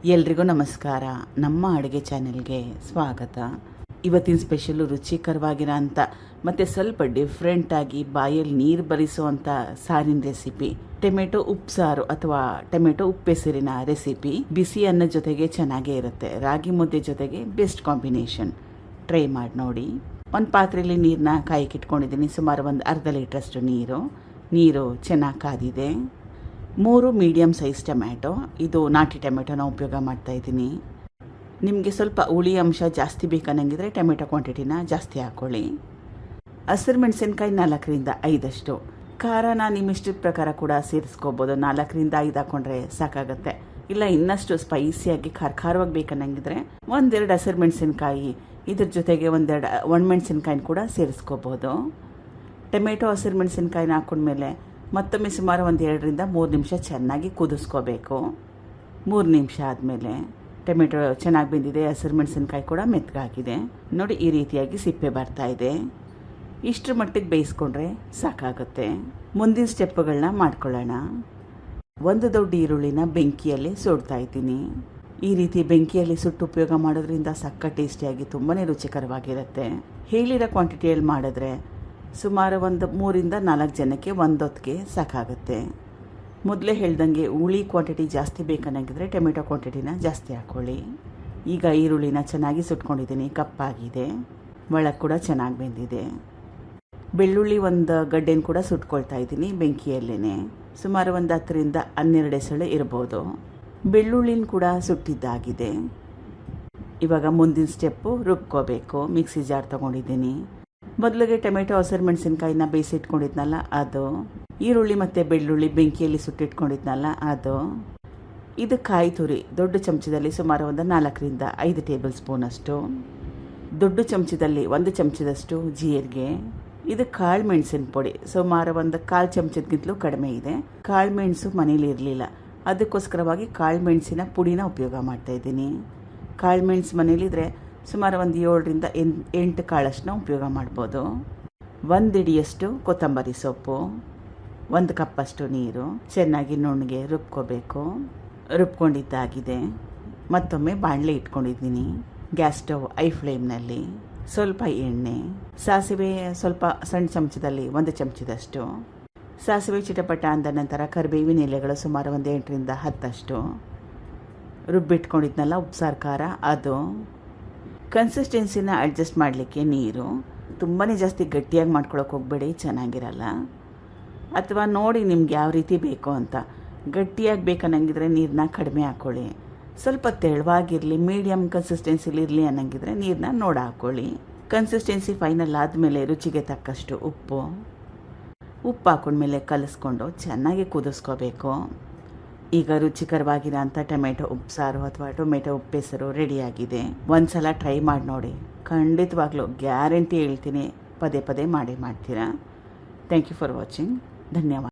ಎಲ್ರಿಗೂ ನಮಸ್ಕಾರ. ನಮ್ಮ ಅಡುಗೆ ಚಾನೆಲ್ಗೆ ಸ್ವಾಗತ. ಇವತ್ತಿನ ಸ್ಪೆಷಲು ರುಚಿಕರವಾಗಿರೋ ಅಂಥ ಮತ್ತು ಸ್ವಲ್ಪ ಡಿಫ್ರೆಂಟಾಗಿ ಬಾಯಲ್ಲಿ ನೀರು ಬರಿಸುವಂಥ ಸಾರಿನ ರೆಸಿಪಿ, ಟೊಮೆಟೊ ಉಪ್ಸಾರು ಅಥವಾ ಟೊಮೆಟೊ ಉಪ್ಪೆಸರಿನ ರೆಸಿಪಿ. ಬಿಸಿ ಅನ್ನದ ಜೊತೆಗೆ ಚೆನ್ನಾಗೇ ಇರುತ್ತೆ. ರಾಗಿ ಮುದ್ದೆ ಜೊತೆಗೆ ಬೆಸ್ಟ್ ಕಾಂಬಿನೇಷನ್. ಟ್ರೈ ಮಾಡಿ ನೋಡಿ. ಒಂದು ಪಾತ್ರೆಯಲ್ಲಿ ನೀರನ್ನ ಕಾಯಕ್ಕಿಟ್ಕೊಂಡಿದ್ದೀನಿ. ಸುಮಾರು ಒಂದು ಅರ್ಧ ಲೀಟ್ರಷ್ಟು ನೀರು ಚೆನ್ನಾಗಿ ಕಾದಿದೆ. 3 ಮೀಡಿಯಮ್ ಸೈಜ್ ಟೊಮ್ಯಾಟೊ, ಇದು ನಾಟಿ ಟೊಮೆಟೊನ ಉಪಯೋಗ ಮಾಡ್ತಾಯಿದ್ದೀನಿ. ನಿಮಗೆ ಸ್ವಲ್ಪ ಹುಳಿ ಅಂಶ ಜಾಸ್ತಿ ಬೇಕನ್ನಂಗಿದ್ರೆ ಟೊಮೆಟೊ ಕ್ವಾಂಟಿಟಿನ ಜಾಸ್ತಿ ಹಾಕ್ಕೊಳ್ಳಿ. ಹಸಿರು ಮೆಣಸಿನ್ಕಾಯಿ 4ರಿಂದ 5 ಖಾರನ ನಿಮ್ಮಿಷ್ಟದ ಪ್ರಕಾರ ಕೂಡ ಸೇರಿಸ್ಕೋಬೋದು. 4ರಿಂದ 5 ಹಾಕ್ಕೊಂಡ್ರೆ ಸಾಕಾಗುತ್ತೆ. ಇಲ್ಲ ಇನ್ನಷ್ಟು ಸ್ಪೈಸಿಯಾಗಿ ಖಾರವಾಗಿ ಬೇಕನ್ನಂಗಿದ್ರೆ 1-2 ಹಸಿರು ಮೆಣಸಿನ್ಕಾಯಿ, ಇದ್ರ ಜೊತೆಗೆ 1-2 ಒಣಮೆಣಸಿನ್ಕಾಯಿನ ಕೂಡ ಸೇರಿಸ್ಕೋಬೋದು. ಟೊಮೆಟೊ ಹಸಿರು ಮೆಣಸಿನ್ಕಾಯಿನ ಹಾಕ್ಕೊಂಡ್ಮೇಲೆ ಮತ್ತೊಮ್ಮೆ ಸುಮಾರು 1-2ರಿಂದ 3 ನಿಮಿಷ ಚೆನ್ನಾಗಿ ಕುದಿಸ್ಕೋಬೇಕು. 3 ನಿಮಿಷ ಆದಮೇಲೆ ಟೊಮೆಟೊ ಚೆನ್ನಾಗಿ ಬೆಂದಿದೆ, ಹಸಿರು ಮೆಣಸಿನ್ಕಾಯಿ ಕೂಡ ಮೆತ್ತಗಾಗಿದೆ. ನೋಡಿ, ಈ ರೀತಿಯಾಗಿ ಸಿಪ್ಪೆ ಬರ್ತಾ ಇದೆ. ಇಷ್ಟರ ಮಟ್ಟಿಗೆ ಬೇಯಿಸ್ಕೊಂಡ್ರೆ ಸಾಕಾಗುತ್ತೆ. ಮುಂದಿನ ಸ್ಟೆಪ್ಗಳನ್ನ ಮಾಡ್ಕೊಳ್ಳೋಣ. 1 ದೊಡ್ಡ ಈರುಳ್ಳಿನ ಬೆಂಕಿಯಲ್ಲಿ ಸುಡ್ತಾ ಇದ್ದೀನಿ. ಈ ರೀತಿ ಬೆಂಕಿಯಲ್ಲಿ ಸುಟ್ಟು ಉಪಯೋಗ ಮಾಡೋದ್ರಿಂದ ಸಕ್ಕ ಟೇಸ್ಟಿಯಾಗಿ ತುಂಬಾ ರುಚಿಕರವಾಗಿರುತ್ತೆ. ಹೇಳಿರೋ ಕ್ವಾಂಟಿಟಿಯಲ್ಲಿ ಮಾಡಿದ್ರೆ ಸುಮಾರು 3-4 ಜನಕ್ಕೆ ಒಂದೊತ್ತಿಗೆ ಸಾಕಾಗುತ್ತೆ. ಮೊದಲೇ ಹೇಳ್ದಂಗೆ ಹುಳಿ ಕ್ವಾಂಟಿಟಿ ಜಾಸ್ತಿ ಬೇಕನ್ನಂಗಿದ್ರೆ ಟೊಮೆಟೊ ಕ್ವಾಂಟಿಟಿನ ಜಾಸ್ತಿ ಹಾಕ್ಕೊಳ್ಳಿ. ಈಗ ಈರುಳ್ಳಿನ ಚೆನ್ನಾಗಿ ಸುಟ್ಕೊಂಡಿದ್ದೀನಿ, ಕಪ್ಪಾಗಿದೆ, ಒಳಗೆ ಕೂಡ ಚೆನ್ನಾಗಿ ಬೆಂದಿದೆ. ಬೆಳ್ಳುಳ್ಳಿ 1 ಗಡ್ಡೆನ ಕೂಡ ಸುಟ್ಕೊಳ್ತಾ ಇದ್ದೀನಿ ಬೆಂಕಿಯಲ್ಲೇ. ಸುಮಾರು 10ರಿಂದ 12 ಎಸಳು ಇರ್ಬೋದು. ಬೆಳ್ಳುಳ್ಳಿನ ಕೂಡ ಸುಟ್ಟಿದ್ದಾಗಿದೆ. ಇವಾಗ ಮುಂದಿನ ಸ್ಟೆಪ್ಪು ರುಬ್ಕೋಬೇಕು. ಮಿಕ್ಸಿ ಜಾರ್ ತೊಗೊಂಡಿದ್ದೀನಿ. ಮೊದಲಿಗೆ ಟೊಮೆಟೊ ಹಸಿರು ಮೆಣಸಿನ್ಕಾಯಿನ ಬೇಯಿಸಿಟ್ಕೊಂಡಿದ್ನಲ್ಲ ಅದು, ಈರುಳ್ಳಿ ಮತ್ತು ಬೆಳ್ಳುಳ್ಳಿ ಬೆಂಕಿಯಲ್ಲಿ ಸುಟ್ಟಿಟ್ಕೊಂಡಿದ್ನಲ್ಲ ಅದು, ಇದು ಕಾಯಿ ತುರಿ ದೊಡ್ಡ ಚಮಚದಲ್ಲಿ ಸುಮಾರು 4ರಿಂದ 5 ಟೇಬಲ್ ಸ್ಪೂನಷ್ಟು, ದೊಡ್ಡ ಚಮಚದಲ್ಲಿ 1 ಚಮಚದಷ್ಟು ಜೀರಿಗೆ, ಇದು ಕಾಳು ಮೆಣಸಿನ ಪುಡಿ ಸುಮಾರು 1/4 ಚಮಚದಗಿಂತಲೂ ಕಡಿಮೆ ಇದೆ. ಕಾಳು ಮೆಣಸು ಮನೇಲಿ ಇರಲಿಲ್ಲ, ಅದಕ್ಕೋಸ್ಕರವಾಗಿ ಕಾಳು ಮೆಣಸಿನ ಪುಡಿನ ಉಪಯೋಗ ಮಾಡ್ತಾಯಿದ್ದೀನಿ. ಕಾಳು ಮೆಣಸು ಮನೇಲಿದ್ರೆ ಸುಮಾರು 7ರಿಂದ 8 ಕಾಳಷ್ಟನ್ನ ಉಪಯೋಗ ಮಾಡ್ಬೋದು. 1 ಹಿಡಿಯಷ್ಟು ಕೊತ್ತಂಬರಿ ಸೊಪ್ಪು, 1 ಕಪ್ಪಷ್ಟು ನೀರು, ಚೆನ್ನಾಗಿ ನುಣ್ಣಗೆ ರುಬ್ಕೋಬೇಕು. ರುಬ್ಕೊಂಡಿದ್ದಾಗಿದೆ. ಮತ್ತೊಮ್ಮೆ ಬಾಣಲೆ ಇಟ್ಕೊಂಡಿದ್ದೀನಿ. ಗ್ಯಾಸ್ ಸ್ಟವ್ ಐ ಫ್ಲೇಮ್ನಲ್ಲಿ. ಸ್ವಲ್ಪ ಎಣ್ಣೆ, ಸಾಸಿವೆ ಸ್ವಲ್ಪ ಸಣ್ಣ ಚಮಚದಲ್ಲಿ 1 ಚಮಚದಷ್ಟು, ಸಾಸಿವೆ ಚಿಟಪಟ ಅಂದ ನಂತರ ಕರಿಬೇವಿನ ಎಲೆಗಳು ಸುಮಾರು 8ರಿಂದ 10 ರುಬ್ಬಿಟ್ಕೊಂಡಿದ್ನಲ್ಲ ಉಪ್ಸಾರು ಖಾರ ಅದು, ಕನ್ಸಿಸ್ಟೆನ್ಸಿನ ಅಡ್ಜಸ್ಟ್ ಮಾಡಲಿಕ್ಕೆ ನೀರು. ತುಂಬಾ ಜಾಸ್ತಿ ಗಟ್ಟಿಯಾಗಿ ಮಾಡ್ಕೊಳಕ್ಕೆ ಹೋಗಬೇಡಿ, ಚೆನ್ನಾಗಿರಲ್ಲ. ಅಥವಾ ನೋಡಿ ನಿಮ್ಗೆ ಯಾವ ರೀತಿ ಬೇಕು ಅಂತ. ಗಟ್ಟಿಯಾಗಿ ಬೇಕನ್ನಂಗಿದ್ರೆ ನೀರನ್ನ ಕಡಿಮೆ ಹಾಕ್ಕೊಳ್ಳಿ. ಸ್ವಲ್ಪ ತೆಳುವಾಗಿರಲಿ, ಮೀಡಿಯಮ್ ಕನ್ಸಿಸ್ಟೆನ್ಸಿಲಿ ಇರಲಿ ಅನ್ನಂಗಿದ್ರೆ ನೀರನ್ನ ನೋಡಿ ಹಾಕ್ಕೊಳ್ಳಿ. ಕನ್ಸಿಸ್ಟೆನ್ಸಿ ಫೈನಲ್ ಆದಮೇಲೆ ರುಚಿಗೆ ತಕ್ಕಷ್ಟು ಉಪ್ಪು ಹಾಕೊಂಡ್ಮೇಲೆ ಕಲಿಸ್ಕೊಂಡು ಚೆನ್ನಾಗಿ ಕುದಿಸ್ಕೋಬೇಕು. ಈಗ ರುಚಿಕರವಾಗಿರೋ ಅಂಥ ಟೊಮೆಟೊ ಉಪ್ಸಾರು ಅಥವಾ ಟೊಮೆಟೊ ಉಪ್ಪೆಸರು ರೆಡಿಯಾಗಿದೆ. ಒಂದ್ಸಲ ಟ್ರೈ ಮಾಡಿ ನೋಡಿ, ಖಂಡಿತವಾಗ್ಲೂ ಗ್ಯಾರಂಟಿ ಹೇಳ್ತೀನಿ, ಪದೇ ಪದೇ ಮಾಡ್ತೀರಾ. Thank you for watching. ಧನ್ಯವಾದ.